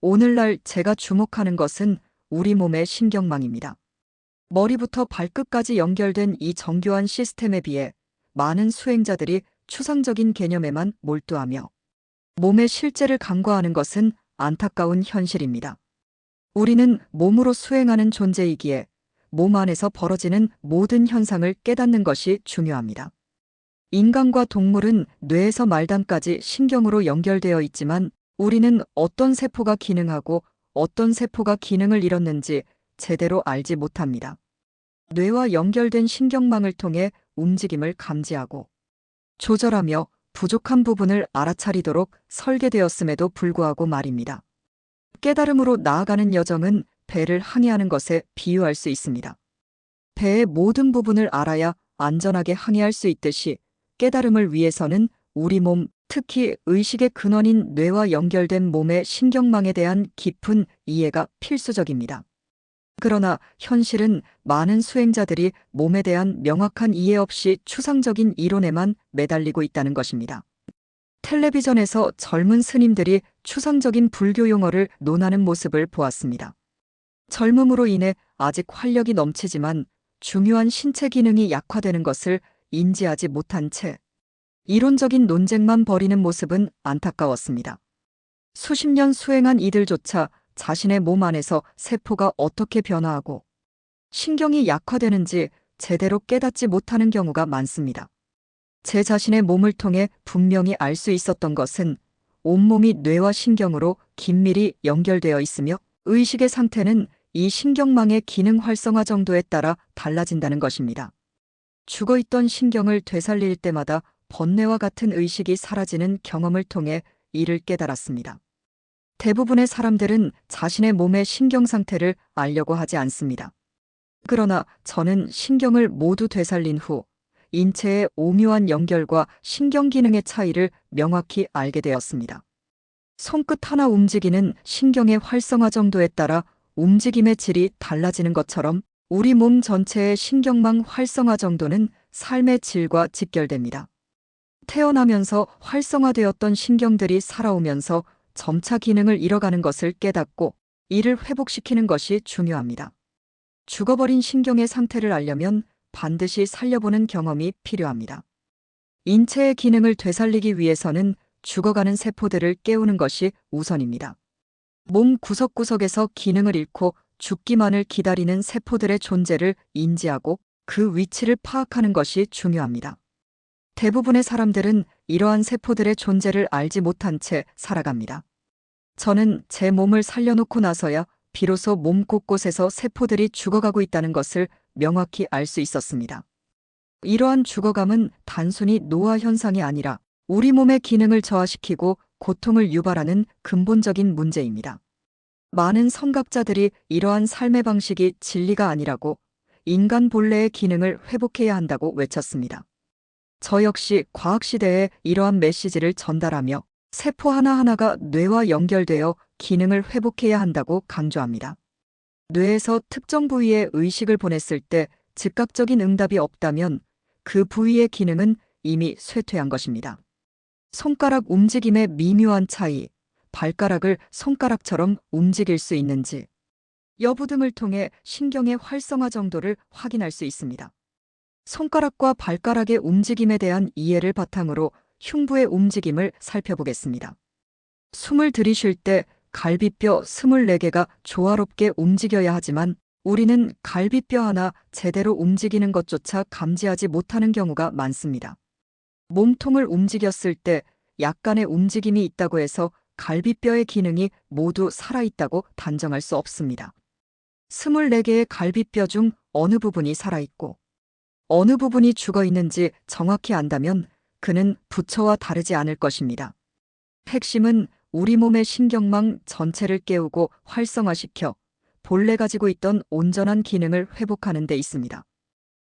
오늘날 제가 주목하는 것은 우리 몸의 신경망입니다. 머리부터 발끝까지 연결된 이 정교한 시스템에 비해 많은 수행자들이 추상적인 개념에만 몰두하며 몸의 실제를 간과하는 것은 안타까운 현실입니다. 우리는 몸으로 수행하는 존재이기에 몸 안에서 벌어지는 모든 현상을 깨닫는 것이 중요합니다. 인간과 동물은 뇌에서 말단까지 신경으로 연결되어 있지만 우리는 어떤 세포가 기능하고 어떤 세포가 기능을 잃었는지 제대로 알지 못합니다. 뇌와 연결된 신경망을 통해 움직임을 감지하고 조절하며 부족한 부분을 알아차리도록 설계되었음에도 불구하고 말입니다. 깨달음으로 나아가는 여정은 배를 항해하는 것에 비유할 수 있습니다. 배의 모든 부분을 알아야 안전하게 항해할 수 있듯이 깨달음을 위해서는 우리 몸, 특히 의식의 근원인 뇌와 연결된 몸의 신경망에 대한 깊은 이해가 필수적입니다. 그러나 현실은 많은 수행자들이 몸에 대한 명확한 이해 없이 추상적인 이론에만 매달리고 있다는 것입니다. 텔레비전에서 젊은 스님들이 추상적인 불교 용어를 논하는 모습을 보았습니다. 젊음으로 인해 아직 활력이 넘치지만 중요한 신체 기능이 약화되는 것을 인지하지 못한 채 이론적인 논쟁만 벌이는 모습은 안타까웠습니다. 수십 년 수행한 이들조차 자신의 몸 안에서 세포가 어떻게 변화하고 신경이 약화되는지 제대로 깨닫지 못하는 경우가 많습니다. 제 자신의 몸을 통해 분명히 알 수 있었던 것은 온몸이 뇌와 신경으로 긴밀히 연결되어 있으며 의식의 상태는 이 신경망의 기능 활성화 정도에 따라 달라진다는 것입니다. 죽어있던 신경을 되살릴 때마다 번뇌와 같은 의식이 사라지는 경험을 통해 이를 깨달았습니다. 대부분의 사람들은 자신의 몸의 신경 상태를 알려고 하지 않습니다. 그러나 저는 신경을 모두 되살린 후 인체의 오묘한 연결과 신경 기능의 차이를 명확히 알게 되었습니다. 손끝 하나 움직이는 신경의 활성화 정도에 따라 움직임의 질이 달라지는 것처럼 우리 몸 전체의 신경망 활성화 정도는 삶의 질과 직결됩니다. 태어나면서 활성화되었던 신경들이 살아오면서 점차 기능을 잃어가는 것을 깨닫고 이를 회복시키는 것이 중요합니다. 죽어버린 신경의 상태를 알려면 반드시 살려보는 경험이 필요합니다. 인체의 기능을 되살리기 위해서는 죽어가는 세포들을 깨우는 것이 우선입니다. 몸 구석구석에서 기능을 잃고 죽기만을 기다리는 세포들의 존재를 인지하고 그 위치를 파악하는 것이 중요합니다. 대부분의 사람들은 이러한 세포들의 존재를 알지 못한 채 살아갑니다. 저는 제 몸을 살려놓고 나서야 비로소 몸 곳곳에서 세포들이 죽어가고 있다는 것을 명확히 알 수 있었습니다. 이러한 죽어감은 단순히 노화 현상이 아니라 우리 몸의 기능을 저하시키고 고통을 유발하는 근본적인 문제입니다. 많은 선각자들이 이러한 삶의 방식이 진리가 아니라고 인간 본래의 기능을 회복해야 한다고 외쳤습니다. 저 역시 과학시대에 이러한 메시지를 전달하며 세포 하나하나가 뇌와 연결되어 기능을 회복해야 한다고 강조합니다. 뇌에서 특정 부위에 의식을 보냈을 때 즉각적인 응답이 없다면 그 부위의 기능은 이미 쇠퇴한 것입니다. 손가락 움직임의 미묘한 차이, 발가락을 손가락처럼 움직일 수 있는지 여부 등을 통해 신경의 활성화 정도를 확인할 수 있습니다. 손가락과 발가락의 움직임에 대한 이해를 바탕으로 흉부의 움직임을 살펴보겠습니다. 숨을 들이쉴 때 갈비뼈 24개가 조화롭게 움직여야 하지만 우리는 갈비뼈 하나 제대로 움직이는 것조차 감지하지 못하는 경우가 많습니다. 몸통을 움직였을 때 약간의 움직임이 있다고 해서 갈비뼈의 기능이 모두 살아있다고 단정할 수 없습니다. 24개의 갈비뼈 중 어느 부분이 살아있고 어느 부분이 죽어있는지 정확히 안다면 그는 부처와 다르지 않을 것입니다. 핵심은 우리 몸의 신경망 전체를 깨우고 활성화시켜 본래 가지고 있던 온전한 기능을 회복하는 데 있습니다.